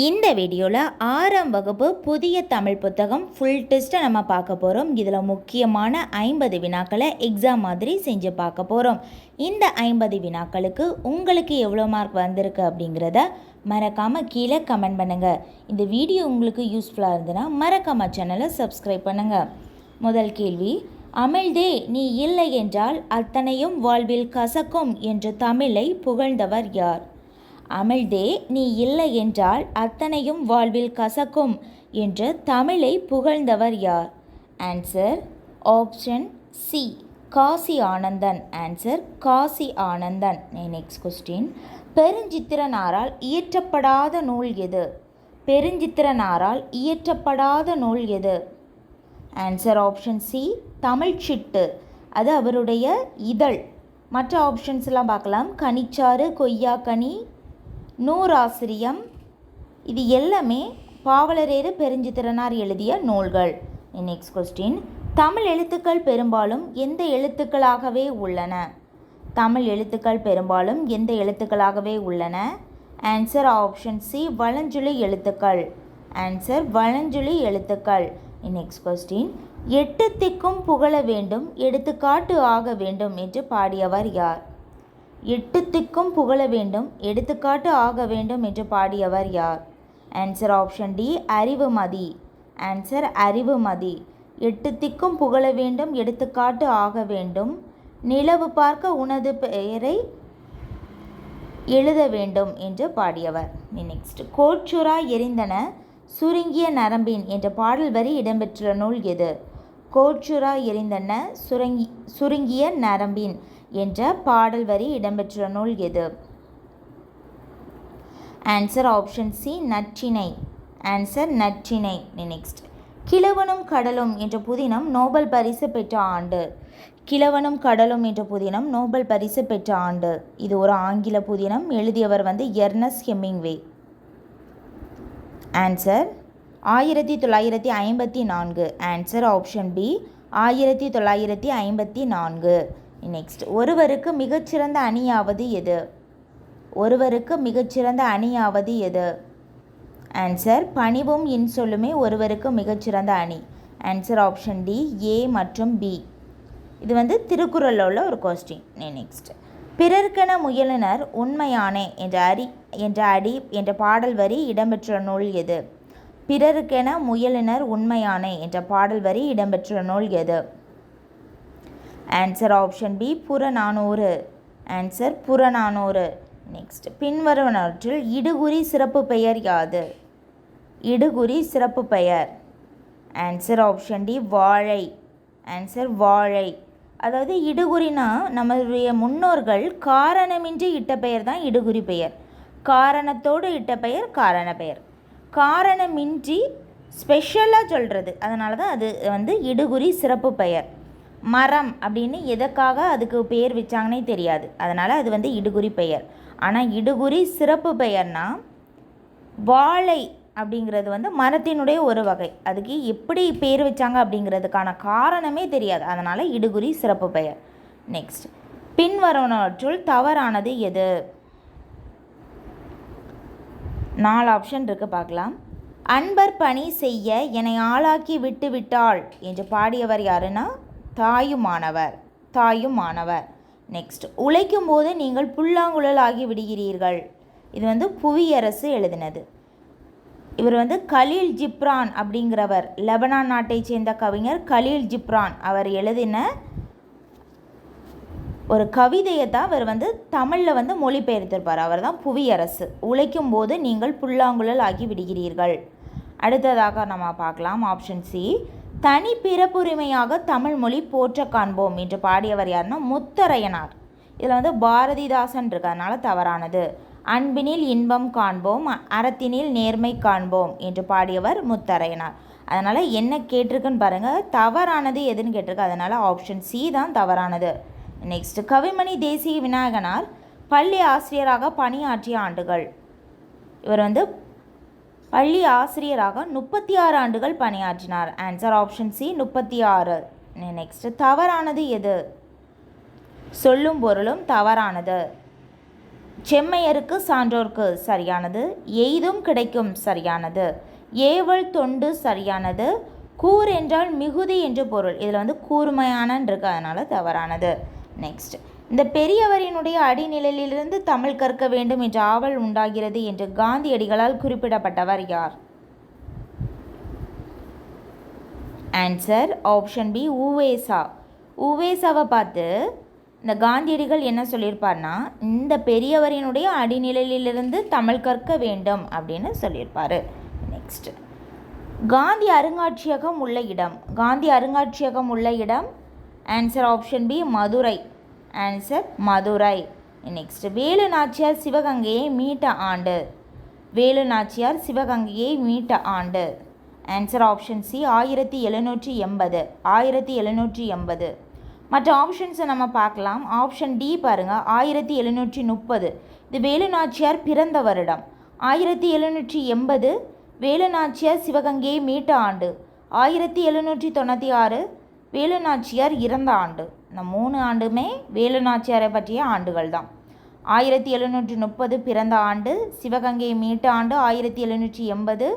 இந்த வீடியோவில் 6ஆம் வகுப்பு புதிய தமிழ் புத்தகம் ஃபுல் டெஸ்ட்டை நம்ம பார்க்க போகிறோம். இதில் முக்கியமான 50 வினாக்களை எக்ஸாம் மாதிரி செஞ்சு பார்க்க போகிறோம். இந்த 50 வினாக்களுக்கு உங்களுக்கு எவ்வளோ மார்க் வந்திருக்கு அப்படிங்கிறத மறக்காமல் கீழே கமெண்ட் பண்ணுங்கள். இந்த வீடியோ உங்களுக்கு யூஸ்ஃபுல்லாக இருந்ததுன்னா மறக்காமல் சேனலை சப்ஸ்கிரைப் பண்ணுங்கள். முதல் கேள்வி, அமிழ்தே நீ இல்லை என்றால் அத்தனையும் வாழ்வில் கசக்கும் என்று தமிழை புகழ்ந்தவர் யார்? அமிழ்தே நீ இல்லை என்றால் அத்தனையும் வாழ்வில் கசக்கும் என்று தமிழை புகழ்ந்தவர் யார்? Answer option C, Kasi Anandan. Answer Kasi Anandan. Next question, பெருஞ்சித்திரனாரால் இயற்றப்படாத நூல் எது? பெருஞ்சித்திரனாரால் இயற்றப்படாத நூல் எது? Answer option C, Tamilchittu. அது அவருடைய இதழ். மற்ற ஆப்ஷன்ஸ்லாம் பார்க்கலாம். கனிச்சாறு, கொய்யாக்கனி, நூறாசிரியம், இது எல்லாமே பாவலரேறு பெருஞ்சித்திரனார் எழுதிய நூல்கள். நெக்ஸ்ட் கொஸ்டின், தமிழ் எழுத்துக்கள் பெரும்பாலும் எந்த எழுத்துக்களாகவே உள்ளன? தமிழ் எழுத்துக்கள் பெரும்பாலும் எந்த எழுத்துக்களாகவே உள்ளன? ஆன்சர் ஆப்ஷன் சி, வலஞ்சுழி எழுத்துக்கள். ஆன்சர் வலஞ்சுழி எழுத்துக்கள். நெக்ஸ்ட் கொஸ்டின், எட்டு திக்கும் புகழ வேண்டும் எடுத்துக்காட்டு ஆக வேண்டும் என்று பாடியவர் யார்? எட்டு திக்கும் புகழ வேண்டும் எடுத்துக்காட்டு ஆக வேண்டும் என்று பாடியவர் யார்? Answer option D, Arivumathi. Answer Arivumathi. எட்டு திக்கும் புகழ வேண்டும் எடுத்துக்காட்டு ஆக வேண்டும், நிலவு பார்க்க உனது பெயரை எழுத வேண்டும் என்று பாடியவர். நெக்ஸ்ட், கோட்சுரா எரிந்தன சுருங்கிய நரம்பின் என்ற பாடல் வரி இடம்பெற்றுள்ள நூல் எது? கோட்சுரா எரிந்தன சுருங்கிய நரம்பின் என்ற பாடல் வரி இடம்பெற்றுள்ள நூல் எது? Answer option C, Natrinai. Answer Natrinai. Next, கிழவனும் கடலும் என்ற புதினம் நோபல் பரிசு பெற்ற ஆண்டு? கிழவனும் கடலும் என்ற புதினம் நோபல் பரிசு பெற்ற ஆண்டு. இது ஒரு ஆங்கில புதினம். எழுதியவர் Ernest Hemingway. Answer 1954. Answer option B, 1954. Next, ஒருவருக்கு மிகச்சிறந்த அணியாவது எது? ஒருவருக்கு மிகச்சிறந்த அணியாவது எது? ஆன்சர் பணிவும் இன்சொல்லுமே ஒருவருக்கு மிகச்சிறந்த அணி. ஆன்சர் ஆப்ஷன் டி, ஏ மற்றும் பி. இது திருக்குறளில் உள்ள ஒரு கொஸ்டின். நெக்ஸ்ட், பிறர்க்கென முயலுனர் உண்மையானே என்ற அடி என்ற பாடல் வரி இடம்பெற்றுள்ள நூல் எது? பிறருக்கென முயலுனர் உண்மையானே என்ற பாடல் வரி இடம்பெற்றுள்ள நூல் எது? Answer option B, Purananuru. Answer Purananuru. Next, பின்வருவனவற்றில் இடுகுறி சிறப்பு பெயர் யாது? இடுகுறி சிறப்பு பெயர். ஆன்சர் ஆப்ஷன் டி, வாழை. ஆன்சர் வாழை. அதாவது இடுகுறினா நம்மளுடைய முன்னோர்கள் காரணமின்றி இட்ட பெயர் தான் இடுகுறி பெயர். காரணத்தோடு இட்ட பெயர் காரண பெயர். காரணமின்றி ஸ்பெஷலாக சொல்கிறது, அதனால தான் அது இடுகுறி சிறப்பு பெயர். மரம் அப்படின்னு எதற்காக அதுக்கு பெயர் வச்சாங்கன்னே தெரியாது, அதனால் அது இடுகுறி பெயர். ஆனால் இடுகுறி சிறப்பு பெயர்னா வாழை அப்படிங்கிறது மரத்தினுடைய ஒரு வகை. அதுக்கு எப்படி பேர் வச்சாங்க அப்படிங்கிறதுக்கான காரணமே தெரியாது, அதனால் இடுகுறி சிறப்பு பெயர். நெக்ஸ்ட், பின்வருவனவற்றுள் தவறானது எது? 4 ஆப்ஷன் இருக்குது, பார்க்கலாம். அன்பர் பணி செய்ய என்னை ஆளாக்கி விட்டு விட்டாள் என்று பாடியவர் யாருன்னா தாயுமானவர். தாயுமானவர். நெக்ஸ்ட், உழைக்கும் போது நீங்கள் புல்லாங்குழல் ஆகி விடுகிறீர்கள். இது புவியரசு எழுதினது. இவர் கலீல் ஜிப்ரான் அப்படிங்கிறவர், லெபனான் நாட்டை சேர்ந்த கவிஞர் கலீல் ஜிப்ரான். அவர் எழுதின ஒரு கவிதையை தான் இவர் தமிழில் மொழிபெயர்த்திருப்பார். அவர் தான் புவியரசு. உழைக்கும் போது நீங்கள் புல்லாங்குழல் ஆகி விடுகிறீர்கள். அடுத்ததாக நம்ம பார்க்கலாம். ஆப்ஷன் சி, தனி பிறப்புரிமையாக தமிழ் மொழி போற்ற காண்போம் என்று பாடியவர் யாருன்னா முத்தரையனார். இதில் பாரதிதாசன் இருக்கு, அதனால தவறானது. அன்பினில் இன்பம் காண்போம் அறத்தினில் நேர்மை காண்போம் என்று பாடியவர் முத்தரையனார். அதனால் என்ன கேட்டிருக்குன்னு பாருங்கள், தவறானது எதுன்னு கேட்டிருக்கு, அதனால் ஆப்ஷன் சி தான் தவறானது. நெக்ஸ்ட், கவிமணி தேசிய விநாயகனார் பள்ளி ஆசிரியராக பணியாற்றிய ஆண்டுகள்? இவர் பள்ளி ஆசிரியராக 36 ஆண்டுகள் பணியாற்றினார். Answer option C, 36. நெக்ஸ்ட், தவறானது எது? சொல்லும் பொருளும் தவறானது. செம்மையருக்கு சான்றோர்க்கு சரியானது. எய்தும் கிடைக்கும் சரியானது. ஏவல் தொண்டு சரியானது. கூர் என்றால் மிகுதி என்று பொருள். இதில் கூர்மையானன்னு இருக்கு, அதனால் தவறானது. நெக்ஸ்ட், இந்த பெரியவரினுடைய அடிநிலையிலிருந்து தமிழ் கற்க வேண்டும் என்ற ஆவல் உண்டாகிறது என்று காந்தியடிகளால் குறிப்பிடப்பட்டவர் யார்? Answer option B, Uvesa. உவேசாவை பார்த்து இந்த காந்தியடிகள் என்ன சொல்லியிருப்பார்னா, இந்த பெரியவரினுடைய அடிநிலையிலிருந்து தமிழ் கற்க வேண்டும் அப்படின்னு சொல்லியிருப்பார். நெக்ஸ்ட், காந்தி அருங்காட்சியகம் உள்ள இடம். காந்தி அருங்காட்சியகம் உள்ள இடம். Answer option B, Madurai. Answer Madurai. Next, Velu Nachiyar சிவகங்கையை மீட்ட ஆண்டு. வேலு நாச்சியார் சிவகங்கையை மீட்ட ஆண்டு. Answer option C, 1780. 1780. மற்ற ஆப்ஷன்ஸை நம்ம பார்க்கலாம். ஆப்ஷன் டி பாருங்கள், 1730. இது வேலு நாச்சியார் பிறந்த வருடம். 1780 வேலு நாச்சியார் சிவகங்கையை மீட்ட ஆண்டு. 1796 வேலு நாச்சியார் இறந்த ஆண்டு. இந்த 3 ஆண்டுமே வேலு நாச்சியாரை பற்றிய ஆண்டுகள் தான். 1730 பிறந்த ஆண்டு, சிவகங்கையை மீட்ட ஆண்டு 1780,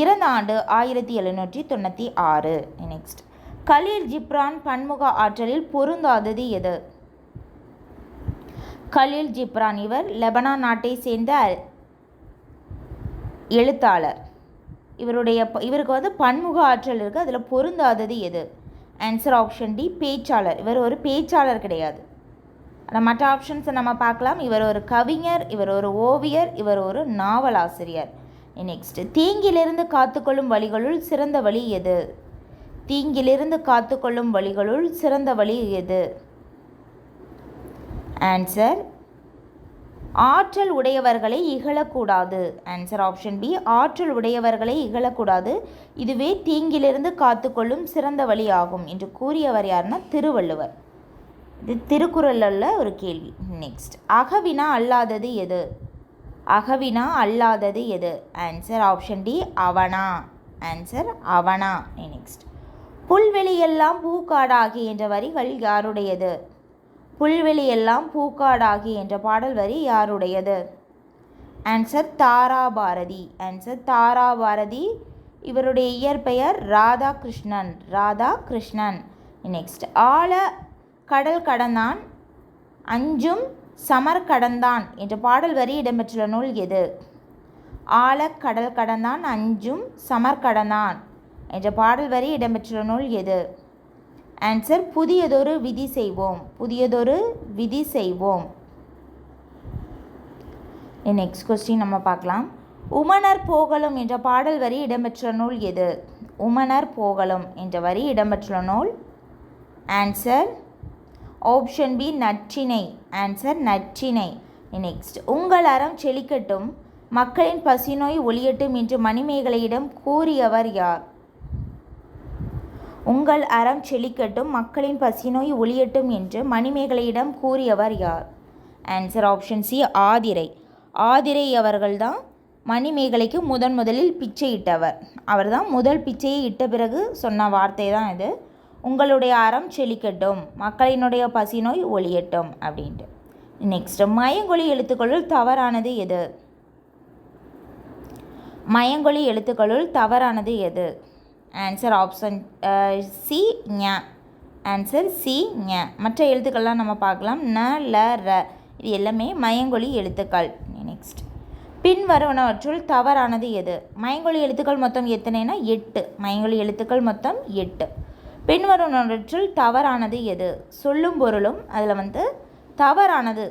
இறந்த ஆண்டு 1796. நெக்ஸ்ட், கலீல் ஜிப்ரான் பன்முக ஆற்றலில் பொருந்தாதது எது? கலீல் ஜிப்ரான் இவர் லெபனான் நாட்டை சேர்ந்த எழுத்தாளர். இவருக்கு பன்முக ஆற்றல் இருக்குது, அதில் பொருந்தாதது எது? ஆன்சர் ஆப்ஷன் டி, பேச்சாளர். இவர் ஒரு பேச்சாளர் கிடையாது. ஆனால் மற்ற ஆப்ஷன்ஸை நம்ம பார்க்கலாம். இவர் ஒரு கவிஞர், இவர் ஒரு ஓவியர், இவர் ஒரு நாவலாசிரியர். நெக்ஸ்ட், தீங்கிலிருந்து காத்துக்கொள்ளும் வழிகளுள் சிறந்த வழி எது? தீங்கிலிருந்து காத்துக்கொள்ளும் வழிகளுள் சிறந்த வழி எது? ஆன்சர் ஆற்றல் உடையவர்களை இகழக்கூடாது. ஆன்சர் ஆப்ஷன் பி, ஆற்றல் உடையவர்களை இகழக்கூடாது, இதுவே தீங்கிலிருந்து காத்துக்கொள்ளும் சிறந்த வழி ஆகும் என்று கூறியவர் யாருன்னா திருவள்ளுவர். இது திருக்குறளில் உள்ள ஒரு கேள்வி. நெக்ஸ்ட், அகவினா அல்லாதது எது? அகவினா அல்லாதது எது? ஆன்சர் ஆப்ஷன் டி, அவனா. ஆன்சர் அவனா. நெக்ஸ்ட், புல்வெளியெல்லாம் பூக்காடாகி என்ற வரிகள் யாருடையது? புல்வெளியெல்லாம் பூக்காடாகி என்ற பாடல் வரி யாருடையது? ஆன்சர் தாராபாரதி. ஆன்சர் தாராபாரதி. இவருடைய இயற்பெயர் ராதாகிருஷ்ணன். ராதாகிருஷ்ணன். நெக்ஸ்ட், ஆழ கடல் கடந்தான் அஞ்சும் சமர் கடந்தான் என்ற பாடல் வரி இடம்பெற்றுள்ள நூல் எது? ஆழ கடல் கடந்தான் அஞ்சும் சமர் கடந்தான் என்ற பாடல் வரி இடம்பெற்றுள்ள நூல் எது? ஆன்சர் புதியதொரு விதி செய்வோம். புதியதொரு விதி செய்வோம். நெக்ஸ்ட் கொஸ்டின் நம்ம பார்க்கலாம். உமணர் போகலும் என்ற பாடல் வரி இடம்பெற்ற நூல் எது? உமணர் போகலும் என்ற வரி இடம்பெற்றுள்ள நூல். Answer option B, Natrinai. Answer Natrinai. Next, உங்கள் அறம் செழிக்கட்டும் மக்களின் பசிநோய் ஒழியட்டும் என்று மணிமேகலையிடம் கூறியவர் யார்? உங்கள் அறம் செழிக்கட்டும் மக்களின் பசிநோய் ஒழியட்டும் என்று மணிமேகலையிடம் கூறியவர் யார்? Answer option C, Aathirai. Aathirai அவர்கள்தான் மணிமேகலைக்கு முதலில் பிச்சையிட்டவர். அவர் தான் முதல் பிச்சையை இட்ட பிறகு சொன்ன வார்த்தை தான் இது. உங்களுடைய அறம் செழிக்கட்டும் மக்களினுடைய பசிநோய் ஒழியட்டும் அப்படின்ட்டு. நெக்ஸ்ட், மயங்கொலி எழுத்துக்களுள் தவறானது எது? மயங்கொலி எழுத்துக்களுள் தவறானது எது? ஆன்சர் ஆப்ஷன் சி, ஞ. ஆன்சர் சி, ஞ. மற்ற எழுத்துக்கள்லாம் நம்ம பார்க்கலாம். ந, ல, ர இது எல்லாமே மயங்கொலி எழுத்துக்கள். நெக்ஸ்ட், பின்வருவனவற்றுள் தவறானது எது? மயங்கொலி எழுத்துக்கள் மொத்தம் எத்தனைனா 8. மயங்கொலி எழுத்துக்கள் மொத்தம் 8. பின்வருவனவற்றுள் தவறானது எது? சொல்லும் பொருளும் அதில் தவறானது.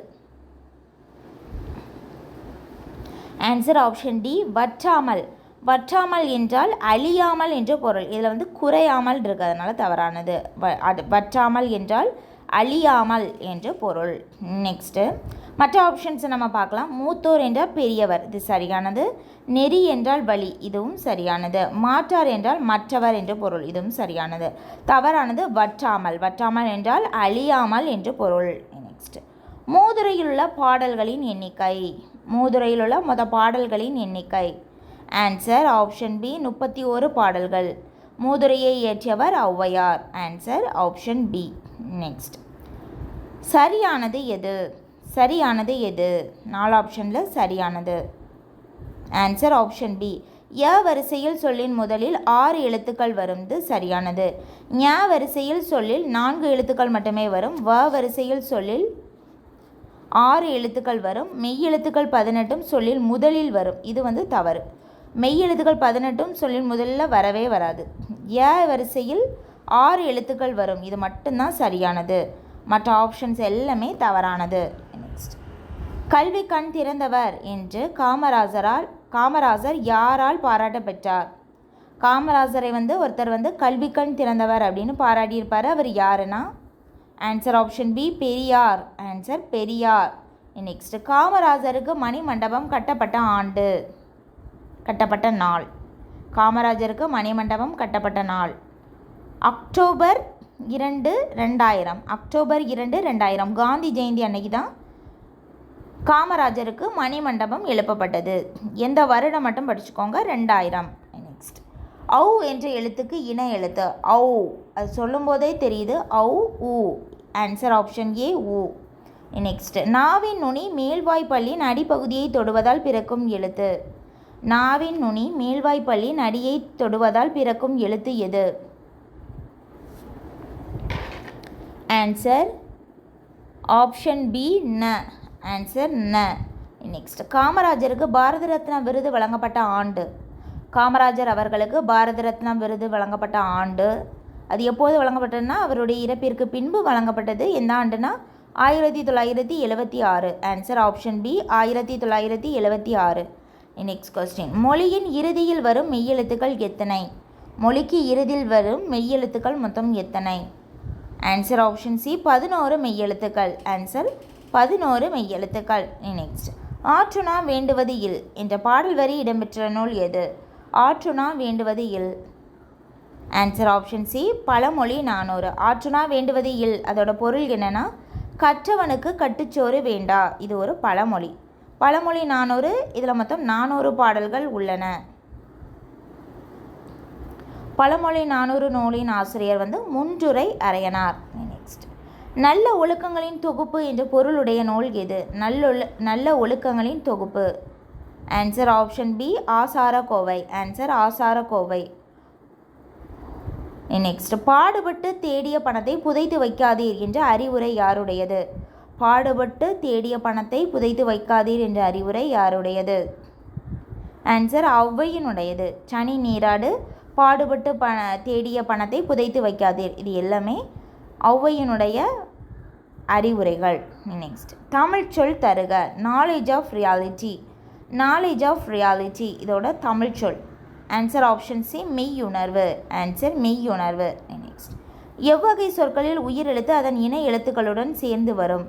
ஆன்சர் ஆப்ஷன் டி, வற்றாமல். வற்றாமல் என்றால் அழியாமல் என்று பொருள். இதில் குறையாமல் இருக்குது, அதனால் தவறானது. வற்றாமல் என்றால் அழியாமல் என்று பொருள். நெக்ஸ்ட்டு மற்ற ஆப்ஷன்ஸை நம்ம பார்க்கலாம். மூத்தோர் என்றால் பெரியவர், இது சரியானது. நெறி என்றால் வழி, இதுவும் சரியானது. மாற்றார் என்றால் மற்றவர் என்று பொருள், இதுவும் சரியானது. தவறானது வற்றாமல். வற்றாமல் என்றால் அழியாமல் என்று பொருள். நெக்ஸ்ட், மூதுரையிலுள்ள பாடல்களின் எண்ணிக்கை. மூதுரையிலுள்ள பாடல்களின் எண்ணிக்கை. ஆன்சர் ஆப்ஷன் பி, 31 பாடல்கள். மூதுரையை இயற்றியவர் Avvaiyar. Answer option B. Next, சரியானது எது? சரியானது எது? 4 ஆப்ஷனில் சரியானது. Answer option B. ய வரிசையில் சொல்லின் முதலில் 6 எழுத்துக்கள் வருவது சரியானது. ஞ வரிசையில் சொல்லில் 4 எழுத்துக்கள் மட்டுமே வரும். வ வரிசையில் சொல்லில் 6 எழுத்துக்கள் வரும். மெய்யெழுத்துக்கள் 18 சொல்லில் முதலில் வரும். இது தவறு. மெய்யெழுத்துக்கள் 18 சொல்லில் முதலில் வரவே வராது. ய வரிசையில் 6 எழுத்துக்கள் வரும். இது மட்டும்தான் சரியானது. மற்ற ஆப்ஷன்ஸ் எல்லாமே தவறானது. நெக்ஸ்ட், கல்வி கண் திறந்தவர் என்று காமராஜர் யாரால் பாராட்ட பெற்றார்? காமராஜரை ஒருத்தர் கல்வி கண் திறந்தவர் அப்படின்னு பாராட்டியிருப்பார். அவர் யாருன்னா answer option B Periyar. Answer Periyar. Next, காமராஜருக்கு மணிமண்டபம் கட்டப்பட்ட ஆண்டு, கட்டப்பட்ட நாள். காமராஜருக்கு மணிமண்டபம் கட்டப்பட்ட நாள் அக்டோபர் 2, 2000. அக்டோபர் 2, 2000 காந்தி ஜெயந்தி அன்னைக்கு தான் காமராஜருக்கு மணிமண்டபம் எழுப்பப்பட்டது. எந்த வருடம் மட்டும் படிச்சுக்கோங்க, 2000. நெக்ஸ்ட், ஔ என்ற எழுத்துக்கு இணை எழுத்து ஔ. அது சொல்லும் போதே தெரியுது, ஔ ஊ. ஆன்சர் ஆப்ஷன் ஏ ஊ. நெக்ஸ்ட், நாவின் நுனி மேல்வாய்ப்பள்ளியின் அடிப்பகுதியை தொடுவதால் பிறக்கும் எழுத்து. நாவின் நுனி மேல்வாய்ப்பள்ளியின் அடியை தொடுவதால் பிறக்கும் எழுத்து எது? ஆன்சர் ஆப்ஷன் பி ந. ஆன்சர் ந. நெக்ஸ்ட், காமராஜருக்கு பாரத ரத்னா விருது வழங்கப்பட்ட ஆண்டு. காமராஜர் அவர்களுக்கு பாரத ரத்னா விருது வழங்கப்பட்ட ஆண்டு அது எப்போது வழங்கப்பட்டதுன்னா அவருடைய இறப்பிற்கு பின்பு வழங்கப்பட்டது. எந்த ஆண்டுனா 1976. Answer option B 1976. Next question, மொழியின் இறுதியில் வரும் மெய்யெழுத்துக்கள் எத்தனை? மொழிக்கு இறுதியில் வரும் மெய்யெழுத்துக்கள் மொத்தம் எத்தனை? ஆன்சர் ஆப்ஷன் சி 11 மெய்யெழுத்துக்கள். ஆன்சர் 11 மெய்யெழுத்துக்கள். நெக்ஸ்ட், ஆற்றுணா வேண்டுவது இல் என்ற பாடல் வரி இடம்பெற்ற நூல் எது? ஆற்றுணா வேண்டுவது இல். ஆன்சர் ஆப்ஷன் சி பழமொழி 400. ஆற்றுணா வேண்டுவது இல் அதோட பொருள் என்னன்னா கற்றவனுக்கு கட்டுச்சோறு வேண்டா. இது ஒரு பழமொழி. பழமொழி 400. இதில் மொத்தம் 400 பாடல்கள் உள்ளன. பழமொழி 400 நூலின் ஆசிரியர் முன்றுரை அரையனார். நெக்ஸ்ட், நல்ல ஒழுக்கங்களின் தொகுப்பு என்ற பொருளுடைய நூல் எது? நல்ல ஒழுக்கங்களின் தொகுப்பு. Answer option B Acharakkovai. Answer Acharakkovai. Next, பாடுபட்டு தேடிய பணத்தை புதைத்து வைக்காதீர் என்ற அறிவுரை யாருடையது? பாடுபட்டு தேடிய பணத்தை புதைத்து வைக்காதீர் என்ற அறிவுரை யாருடையது? ஆன்சர் ஔவையினுடையது. சனி நீராடு, பாடுபட்டு தேடிய பணத்தை புதைத்து வைக்காதீர். இது எல்லாமே ஔவையினுடைய அறிவுரைகள். நெக்ஸ்ட், தமிழ் சொல் தருக. Knowledge of reality. Knowledge of reality இதோட தமிழ் சொல். ஆன்சர் ஆப்ஷன் சி மெய்யுணர்வு. ஆன்சர் மெய்யுணர்வு. நெக்ஸ்ட், எவ்வகை சொற்களில் உயிர் எழுத்து அதன் இணை எழுத்துக்களுடன் சேர்ந்து வரும்?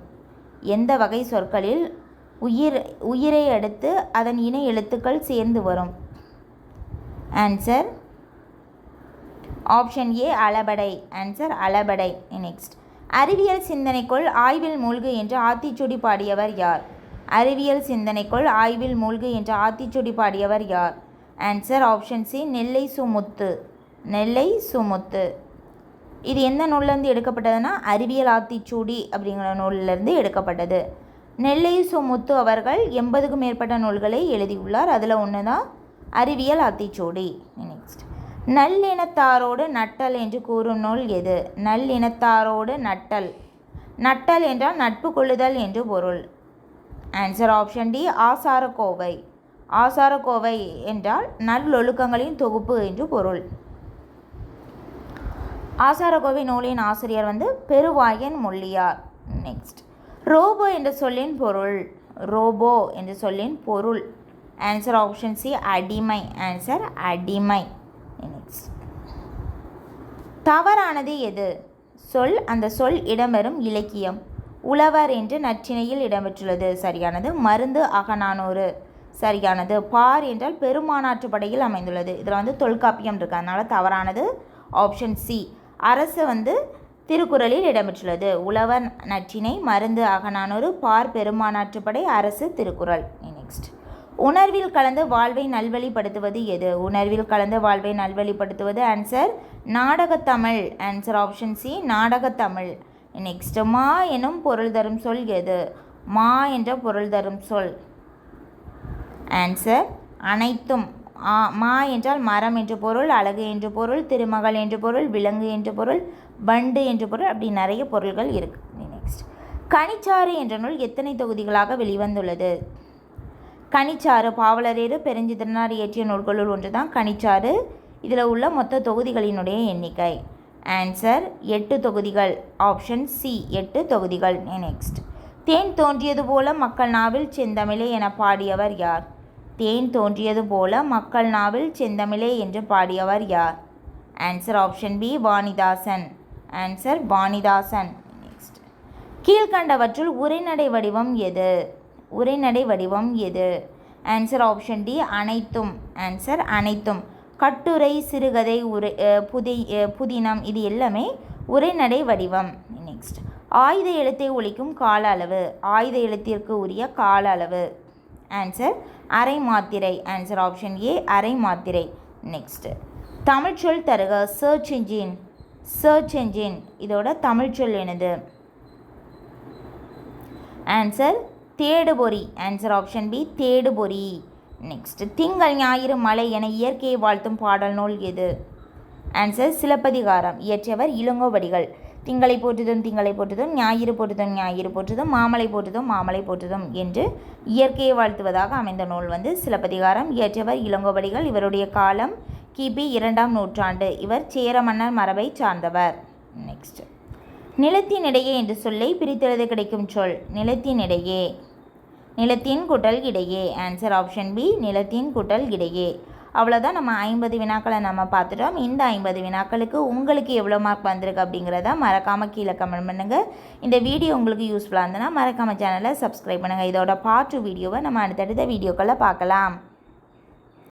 எந்த வகை சொற்களில் உயிரை அடுத்து அதன் இணை எழுத்துக்கள் சேர்ந்து வரும்? ஆன்சர் ஆப்ஷன் ஏ அளபடை. ஆன்சர் அளபடை. நெக்ஸ்ட், அறிவியல் சிந்தனைக்குள் ஆய்வில் மூழ்கு என்று ஆத்திச்சூடி பாடியவர் யார்? அறிவியல் சிந்தனைக்குள் ஆய்வில் மூழ்கு என்று ஆத்திச்சூடி பாடியவர் யார்? ஆன்சர் ஆப்ஷன் சி நெல்லை சுமுத்து. நெல்லை சுமுத்து. இது எந்த நூல்லேருந்து எடுக்கப்பட்டதுன்னா அறிவியல் ஆத்திச்சூடி அப்படிங்கிற நூலிலிருந்து எடுக்கப்பட்டது. நெல்லை சுமுத்து அவர்கள் 80க்கும் மேற்பட்ட நூல்களை எழுதியுள்ளார். அதில் ஒன்று தான் அறிவியல் ஆத்திச்சூடி. நெக்ஸ்ட், நல்லினத்தாரோடு நட்டல் என்று கூறும் நூல் எது? நல்லினத்தாரோடு நட்டல். நட்டல் என்றால் நட்பு கொள்ளுதல் என்று பொருள். Answer option D Acharakkovai. Acharakkovai என்றால் நல்லொழுக்கங்களின் தொகுப்பு என்று பொருள். ஆசாரக்கோவை நூலின் ஆசிரியர் பெருவாயன் முள்ளியார். நெக்ஸ்ட், ரோபோ என்ற சொல்லின் பொருள். ரோபோ என்ற சொல்லின் பொருள். ஆன்சர் ஆப்ஷன் சி அடிமை. ஆன்சர் அடிமை. நெக்ஸ்ட், தவறானது எது? அந்த சொல் இடம்பெறும் இலக்கியம். உழவர் என்று நற்றிணையில் இடம்பெற்றுள்ளது. சரியானது. மருந்து அகநானூறு. சரியானது. பார் என்றால் பெருமானாற்று படையில் அமைந்துள்ளது. இதில் தொல்காப்பியம் இருக்குது, அதனால் தவறானது ஆப்ஷன் சி. அரசு திருக்குறளில் இடம்பெற்றுள்ளது. உழவர் நற்றிணை, மருந்து அகநானூறு, பார் பெருமானாற்றுப்படை, அரசு திருக்குறள். நெக்ஸ்ட், உணர்வில் கலந்து வாழ்வை நல்வழிப்படுத்துவது எது? உணர்வில் கலந்து வாழ்வை நல்வழிப்படுத்துவது ஆன்சர் நாடகத்தமிழ். ஆன்சர் ஆப்ஷன் சி நாடகத்தமிழ். நெக்ஸ்ட், மா எனும் பொருள் தரும் சொல் எது? மா என்ற பொருள் தரும் சொல். ஆன்சர் அனைத்தும். மா என்றால் மரம் என்று பொருள், அழகு என்று பொருள், திருமகள் என்று பொருள், விலங்கு என்று பொருள், வண்டு என்று பொருள், அப்படி நிறைய பொருள்கள் இருக்கு. நெக்ஸ்ட், கனிச்சாறு என்ற நூல் எத்தனை தொகுதிகளாக வெளிவந்துள்ளது? கனிச்சாறு பாவலரேறு பெருஞ்சித்திரனார் இயற்றிய நூல்களுள் ஒன்று தான் கனிச்சாறு. இதில் உள்ள மொத்த தொகுதிகளினுடைய எண்ணிக்கை. ஆன்சர் 8 தொகுதிகள். ஆப்ஷன் சி 8 தொகுதிகள். நெக்ஸ்ட், தேன் தோன்றியது போல மக்கள் நாவில் செந்தமிழே என பாடியவர் யார்? தேன் தோன்றியது போல மக்கள் நாவில் செந்தமிழே என்று பாடியவர் யார்? Answer option B Vanidasan. Answer Vanidasan. Next, கீழ்கண்டவற்றுள் உரைநடை வடிவம் எது? உரைநடை வடிவம் எது? ஆன்சர் ஆப்ஷன் டி அனைத்தும். ஆன்சர் அனைத்தும். கட்டுரை, சிறுகதை, புதினம் இது எல்லாமே உரைநடை வடிவம். நெக்ஸ்ட், ஆயுத எழுத்தை ஒலிக்கும் கால அளவு. ஆயுத எழுத்திற்கு உரிய கால அளவு. ஆன்சர் அரை மாத்திரை. ஆன்சர் ஆப்ஷன் ஏ அரை மாத்திரை. நெக்ஸ்ட், தமிழ்ச்சொல் தருக. Search engine. சர்ச் என்ஜின் இதோட தமிழ்ச்சொல் எனது? ஆன்சர் தேடுபொறி. ஆன்சர் ஆப்ஷன் பி தேடுபொறி. நெக்ஸ்ட், திங்கள் ஞாயிறு மழை என இயற்கையை வாழ்த்தும் பாடல் நூல் எது? ஆன்சர் சிலப்பதிகாரம். இயற்றியவர் இளங்கோவடிகள். திங்களை போற்றுதும் திங்களை போற்றுதும், ஞாயிறு போற்றுதும் ஞாயிறு போற்றுதும், மாமலை போற்றுதும் மாமலை போற்றுதும் என்று இயற்கையை வாழ்த்துவதாக அமைந்த நூல் சிலப்பதிகாரம். இயற்றியவர் இளங்கோவடிகள். இவருடைய காலம் கிபி 2ஆம் நூற்றாண்டு. இவர் சேர மன்னர் மரபை சார்ந்தவர். நெக்ஸ்ட், நிலத்தினிடையே என்று சொல்லை பிரித்தெழுத கிடைக்கும் சொல். நிலத்தினிடையே. நிலத்தின் கூட்டல் இடையே. ஆன்சர் ஆப்ஷன் பி நிலத்தின் கூட்டல் இடையே. அவ்வளோதான், நம்ம 50 வினாக்களை நம்ம பார்த்துட்டோம். இந்த 50 வினாக்களுக்கு உங்களுக்கு எவ்வளோ மார்க் வந்திருக்கு அப்படிங்கிறத மறக்காமல் கீழே கமெண்ட் பண்ணுங்கள். இந்த வீடியோ உங்களுக்கு யூஸ்ஃபுல்லாக இருந்ததுன்னா மறக்காமல் சேனலை சப்ஸ்கிரைப் பண்ணுங்கள். இதோட பார்ட் 2 வீடியோவை நம்ம அடுத்தடுத்த வீடியோக்களை பார்க்கலாம்.